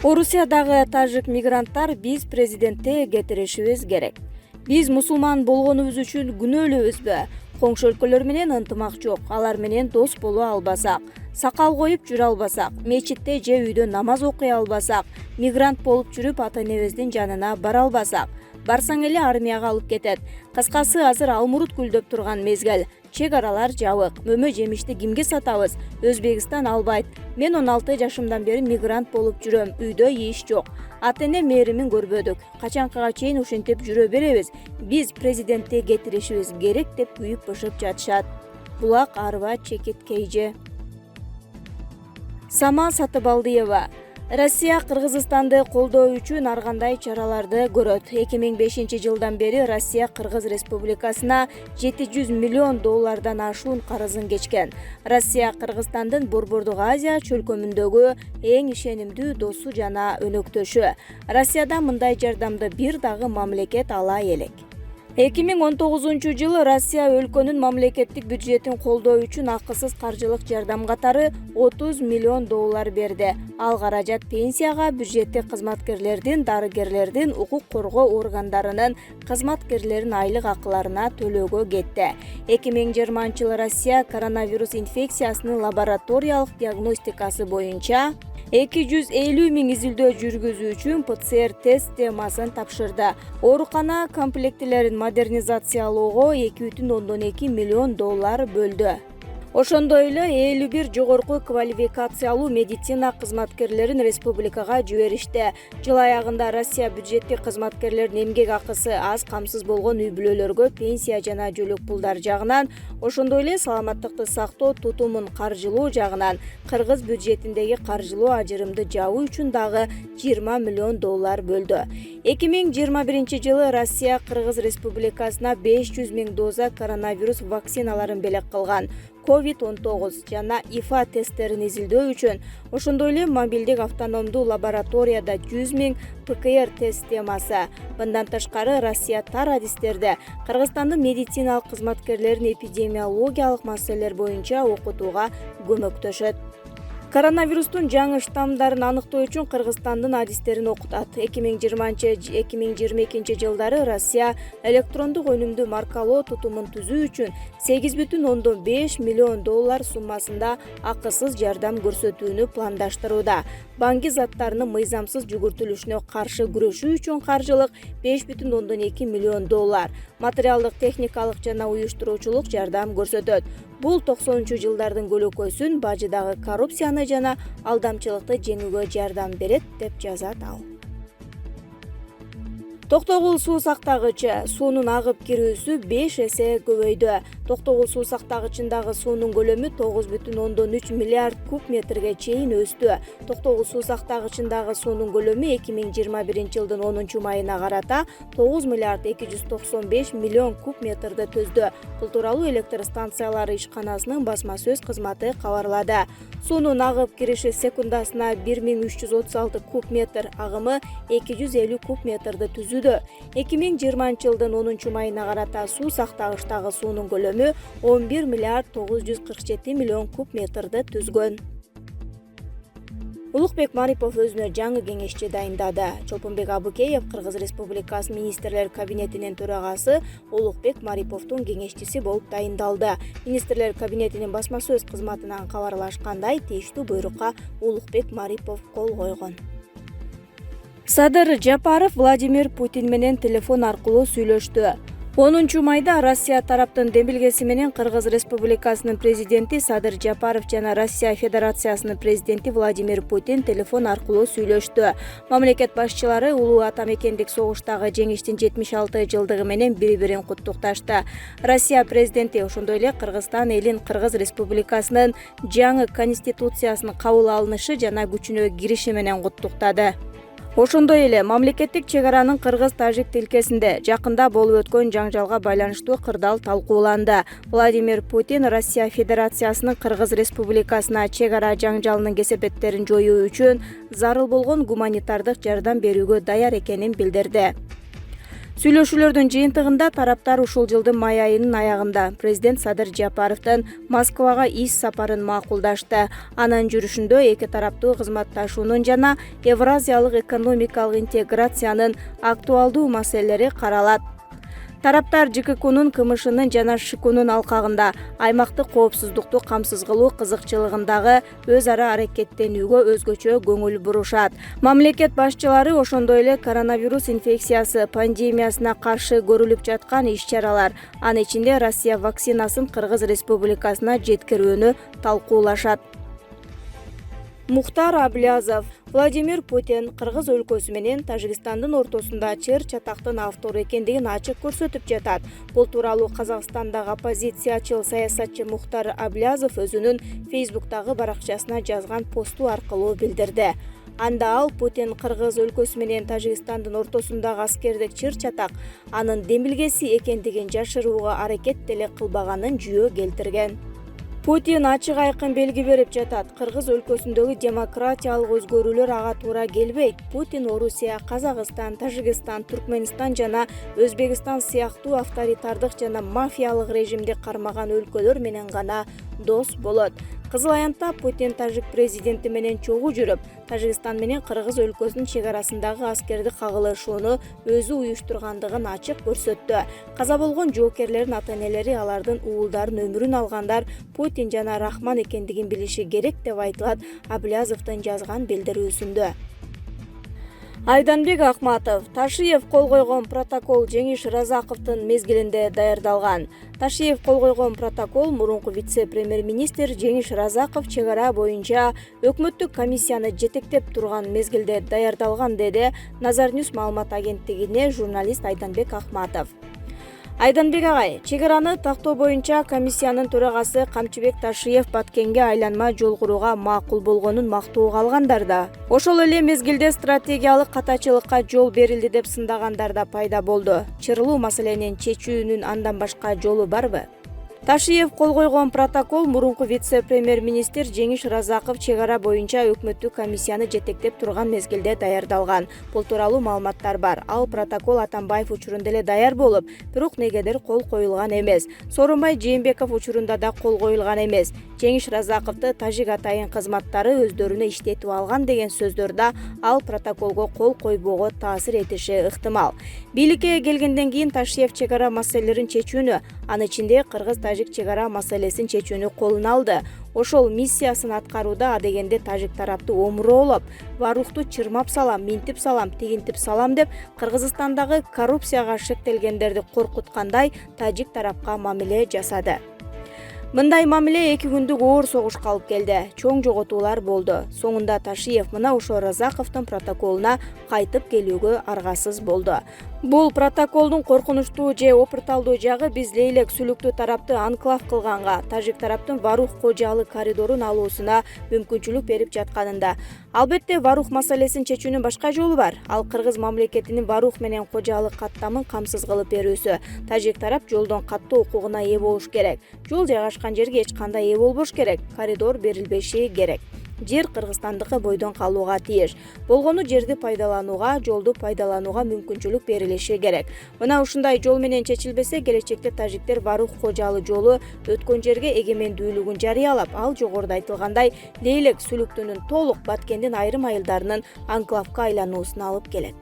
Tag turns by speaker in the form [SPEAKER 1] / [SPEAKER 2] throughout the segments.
[SPEAKER 1] Орусиядагы тажик мигранттар биз президентте кетиришибиз керек. Биз мусулман болгонубуз үчүн күнөөлүүбүзбү? Коңшу өлкөлөр менен ынтымак жок, алар менен дос боло албасак, сакал коюп жүрө албасак, мечитте же үйдө намаз окуй албасак, мигрант болуп жүрүп ата-энебиздин жанына бара албасак, барсаң эле армияга алып кетет. Кыскасы, азыр алмурут гүлдөп турган мезгил. Чек аралар жабык. Мөмө жемишти кимге сатабыз? Өзбекстан албайт. Мен 16 жашымдан бери мигрант болуп жүрөм. Үйдө иш жок. Ата-эне мээримин көрбөдүк. Качанкага чейин ушинтип жүрө беребиз? Биз президентте кетиришибиз керек деп күйүп бышып жатышат. Булак Арба, Чекит Кейже. Сама Сатыбалдиева. Россия Кыргызстанды колдоо үчүн ар кандай чараларды көрөт. 2005 жылдан бери Россия Кыргыз Республикасына 700 миллион доллардан ашуун карызын кечкен. Россия Кыргызстандын Борбордук Азия чөлкөмүндөгү эң ишенимдүү досу жана өнөктөшү. Россияда мындай жардамды бир дагы мамлекет ала элек. 2019 жылы Россия өлкөнүн мамлекеттик бюджетин колдоо үчүн акысыз каржылык жардам катары 30 миллион доллар берди. Ал каражат пенсияга, бюджеттик кызматкерлердин, дарыгерлердин, укук коргоо органдарынын кызматкерлеринин айлык акыларына төлөөгө кетти. 2020 жылы Россия коронавирус инфекциясынын лабораториялык диагностикасы боюнча 250 миң изилдөө жүргүзүү үчүн ПЦР тест системасын тапшырды. Оорукана комплектилерин модернизациялоого 2,2 миллион доллар бөлдү. Ошондой эле 51 жогорку квалификациялуу медицина кызматкерлерин республикага жиберишти. Жыл аягында Россия бюджеттик кызматкерлердин эмгек акысы аз камсыз болгон үй бүлөлөргө пенсия жана жөлөк пулдар жагынан, ошондой эле саламаттыкты сактоо тутумун каржылоо жагынан Кыргыз бюджетиндеги каржылоо ажырымды жабуу үчүн дагы 20 миллион доллар бөлдү. 2021 жылы Россия Кыргыз Республикасына 500 миң доза коронавирус вакциналарын белек кылган. COVID-19 жана ИФА тесттерин изилдөө үчүн, ошондой эле мобилдик автономдуу лабораторияда 100 миң ПКР тест системасы. Мындан тышкары Россия тар адистерде Кыргызстандын медициналык кызматкерлерин эпидемиологиялык маселелер боюнча окутууга көмөктөшөт. Коронавирустун жаңы штамдарын аныктоо үчүн Кыргызстандын адистерин окутат. 2020-2022 жылдары Россия электрондук өнүмдү маркалоо тутумун түзүү үчүн 8,5 миллион доллар суммасында акысыз жардам көрсөтүүнү пландаштырууда. Банги заттарынын мыйзамсыз жүгүртүлүшүнө каршы күрөшүү үчүн каржылык 5,2 миллион доллар. Материалдык, техникалык жана уюштуруучулук жардам көрсөтөт. Бул 90-жылдардын көлөкөсүн, бажыдагы коррупцияны жана алдамчылыкты жеңүүгө жардам берет, деп жазат ал. Токтогул суу сактагычы суунун агып кирүүсү 5 эсе көбөйдү. Токтогул суу сактагычындагы суунун көлөмү 9,3 миллиард куб метрге чейин өстү. Токтогул суу сактагычындагы суунун көлөмү 2021 жылдын 10 майына карата 9 миллиард 295 миллион куб метрди түздү. Бул тууралуу электр станциялары ишканасынын басма сөз кызматы кабарлады. Суунун агып кириши секундасына 1336 куб метр, агымы 250 куб метрди түзүүдө. 2020 жылдын 10 майына карата суу сактагычтагы суунун көлөмү 11 миллиард 947 миллион куб метрди түзгөн. Улукбек Марипов өзүнө жаңы кеңешчи дайындады. Чолпонбек Абыкеев Кыргыз Республикасы министрлер кабинетинин төрагасы Улукбек Мариповдун кеңешчиси болуп дайындалды. Министрлер кабинетинин басма сөз кызматынан кабарлашкандай, тийиштүү буйрукка Улукбек Марипов кол койгон. Садыр Жапаров Владимир Путин менен телефон аркылуу сүйлөштү. 10 майда Россия тараптын демилгеси менен Кыргыз Республикасынын президенти Садыр Жапаров жана Россия Федерациясынын президенти Владимир Путин телефон аркылуу сүйлөштү. Мамлекет башчылары улуу атамекендик согуштагы жеңиштин 76 жылдыгы менен бири-бирин куттукташты. Россия президенти ошондой эле Кыргызстан элин Кыргыз Республикасынын жаңы конституциясынын кабыл алынышы жана күчүнө кириши менен куттуктады. Ошондой эле мамлекеттик чек аранын кыргыз-тажик тилкесинде жакында болуп өткөн жаңжалга байланыштуу кырдаал талкууланды. Владимир Путин Россия Федерациясынын Кыргыз Республикасына чек ара жаңжалынын кесепеттерин жоюу үчүн зарыл болгон гуманитардык жардам берүүгө даяр экенин билдирди. Сүйлөшүүлөрдүн жыйынтыгында тараптар ушул жылдын май айынын аягында президент Садыр Жапаровдун Москвага ис сапарын макулдашты. Анын жүрүшүндө эки тараптуу кызматташуунун жана Евразиялык экономикалык интеграциянын актуалдуу маселелери каралат. Тараптар ЖККнун КМШнын жана ШКнун алкагында аймактык коопсуздукту камсыз кылуу кызыкчылыгындагы өз ара аракеттенүүгө өзгөчө көңүл бурушат. Мамлекет башчылары ошондой эле коронавирус инфекциясы пандемиясына каршы көрүлүп жаткан иш-чаралар, анын ичинде Россия вакцинасын Кыргыз Республикасына жеткирүүнү талкуулашат. Мухтар Аблязов: Владимир Путин Кыргыз өлкөсү менен Тажикстандын ортосунда чыр чатактын автору экендигин ачык көрсөтүп жатат. Бул тууралуу Казакстандагы оппозициячыл саясатчы Мухтар Аблязов өзүнүн Фейсбуктагы баракчасына жазган посту аркылуу билдирди. Анда ал Путин Кыргыз өлкөсү менен Тажикстандын ортосундагы аскердик чыр чатак анын демилгеси экендигин жашырууга аракет деле кылбаганын жүйө келтирген. Путин ачык айкын белги берип жатат. Кыргыз өлкөсүндөгү демократиялык өзгөрүүлөр ага туура келбейт. Путин Орусия, Казакстан, Тажикстан, Түркмөнстан жана Өзбекстан сыяктуу авторитардык жана мафиялык режимди кармаган өлкөлөр менен гана дос болот. Кызыл аянтта Путин тажик президенти менен чогуу жүрүп, Тажикстан менен Кыргыз өлкөсүнүн чек арасындагы аскердик кагылышууну өзү уюштургандыгын ачык көрсөттү. Каза болгон жоокерлердин ата-энелери алардын уулдарын өмүрүн алгандар Путин жана Рахмон экендигин билиши керек деп айтылат Аблязовдун жазган билдирүүсүндө. Айданбек Ахматов: Ташиев кол койгон протокол Жеңиш Разаковдун мезгилинде даярдалган. Ташиев кол койгон протокол мурунку вице-премьер-министр Жеңиш Разаков чек ара боюнча өкмөттүк комиссияны жетектеп турган мезгилде даярдалган, деди Назар Ньюс маалымат агенттигине журналист Айданбек Ахматов. Айданбек агай, чек араны тактоо боюнча комиссиянын төрагасы Камчыбек Ташиев Баткенге айланма жол курууга макул болгонун мактоого алгандар да. Ошол эле мезгилде стратегиялык катачылыкка жол берилди деп сындагандар да пайда болду. Чырылуу маселенин чечүүнүн андан башка жолу барбы? Ташиев кол койгон протокол мурунку вице-премьер-министр Жеңиш Разаков чек ара боюнча өкмөттүк комиссияны жетектеп турган мезгилде даярдалган. Бул тууралуу маалыматтар бар. Ал протокол Атамбаев учурунда эле даяр болуп, бирок негедир кол коюлган эмес. Сооронбай Жээнбеков учурунда да кол коюлган эмес. Жеңиш Разаковду тажик атайын кызматтары өздөрүнө иштетип алган деген сөздөр да ал протоколго кол койбоого таасир этиши ыктымал. Бийликке келгенден кийин Ташиев чек ара маселелерин чечүүнү, анын ичинде Кыргыз-Тажик чек ара маселесин чечүүнү колуна алды. Ошол миссиясын аткарууда адегенде тажик тарапты омуроолоп, барухту чырмап салам, минтип салам, тигинтип салам деп Кыргызстандагы коррупцияга шектелгендерди коркуткандай тажик тарапка мамиле жасады. Мындай мамиле 2 күндүк оор согушка алып келди. Чоң жоготуулар болду. Соңунда Ташиев мына ошо Разаковдун протоколуна кайтып келүүгө аргасыз болду. Бул протоколдун коркунучтуу же опурталдуу жагы биз Лейлек сүлүктүү тарапты анклав кылганга, тажик тараптын Варух кожалык коридорун алуусуна мүмкүнчүлүк берип жатканында. Албетте Варух маселесин чечүүнүн башка жолу бар. Ал Кыргыз мамлекетинин Варух менен кожалык каттамын камсыз кылып берүүсү. Тажик тарап жолдон каттоо укугуна ээ болуш керек. Жол жайгашкан жерге эч кандай ээ болбош керек. Коридор берилбеши керек. Жер Кыргызстандыкы бойдон калууга тийиш. Болгону жерди пайдаланууга, жолду пайдаланууга мүмкүнчүлүк берилиши керек. Мына ушундай жол менен чечилбесе, келечекте тажиктер Варух кожалы жолу өткөн жерге эгемендүүлүгүн жарыялап, ал жогоруда айтылгандай Лейлек сүлүктүүнүн толук Баткендин айрым айылдарынын анклавка айлануусуна алып келет.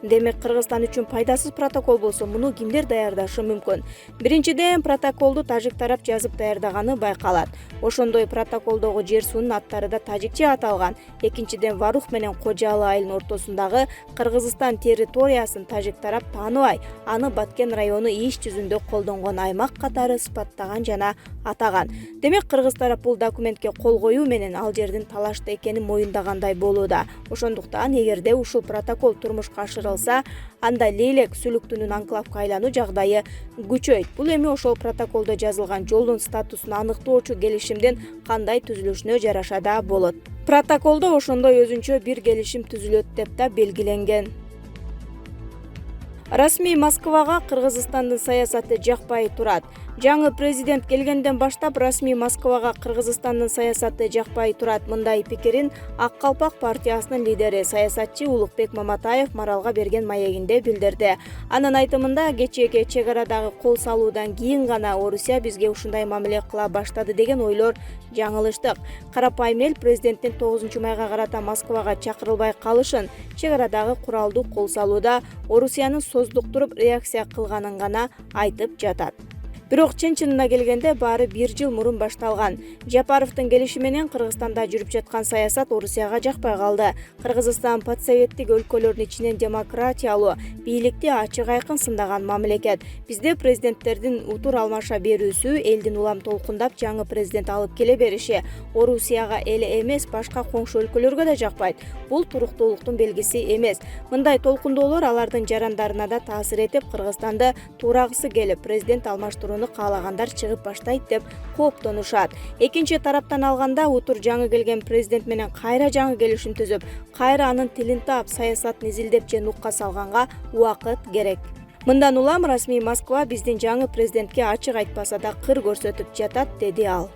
[SPEAKER 1] Демек Кыргызстан үчүн пайдасыз протокол болсо, муну кимдер даярдашы мүмкүн? Биринчиден, протоколду тажик тарап жазып даярдаганы байкалат. Ошондой протоколдогу жер суунун аттары да тажикче аталган. Экинчиден, Варух менен Кожалы айылынын ортосундагы Кыргызстан территориясын тажик тарап тааныбай, аны Баткен району иш жүзүндө колдонгон аймак катары сыпаттаган жана атаган. Демек Кыргыз тарап бул документке кол коюу менен ал жердин талашта экенин моюндагандай болууда. Ошондуктан эгерде ушул протокол турмушка ашырылса, анда Лейлек сүлүктүүнүн анклавка айлануу жагдайы күчөйт. Бул эми ошол протоколдо жазылган жолдун статусун аныктоочу келишимдин кандай түзүлүшүнө жараша да болот. Протоколдо ошондой өзүнчө бир келишим түзүлөт деп да белгиленген. Расмий Москвага Кыргызстандын саясаты жакпай турат. Жаңы президент келгенден баштап расмий Москвага Кыргызстандын саясаты жакпай турат. Мындай пикирин Ак Калпак партиясынын лидери саясатчы Улукбек Маматаев Маралга берген маегинде билдирди. Анын айтымында кечээки чек арадагы кол салуудан кийин гана Орусия бизге ушундай мамиле кыла баштады деген ойлор жаңылыштык. Карапайым эл президенттин 9 майга карата Москвага чакырылбай калышын, чек арадагы куралдуу кол салууда Орусиянын создуктуруп реакция кылганын гана айтып жатат. Бирок чын-чынына келгенде баары 1 жыл мурун башталган. Жапаровдун келиши менен Кыргызстанда жүрүп жаткан саясат Орусияга жакпай калды. Кыргызстан подсоветтик өлкөлөрдүн ичинен демократиялуу, бийликти ачык айкын сындаган мамлекет. Бизде президенттердин утур алмаша берүүсү, элдин улам толкундап жаңы президент алып келе бериши Орусияга эле эмес, башка коңшу өлкөлөргө да жакпайт. Бул туруктуулуктун белгиси эмес. Мындай толкундоолор алардын жарандарына да таасир этип, Кыргызстанды туурагысы келип, президент алмаштырууну каалагандар чыгып баштайт деп кооптонушат. Экинчи тараптан алганда, утур жаңы келген президент менен кайра жаңы келишим түзүп, кайра анын тилин таап, саясатын изилдеп же нукка салганга убакыт керек. Мындан улам расмий Москва биздин жаңы президентке ачык айтпаса да кыр көрсөтүп жатат, деди ал.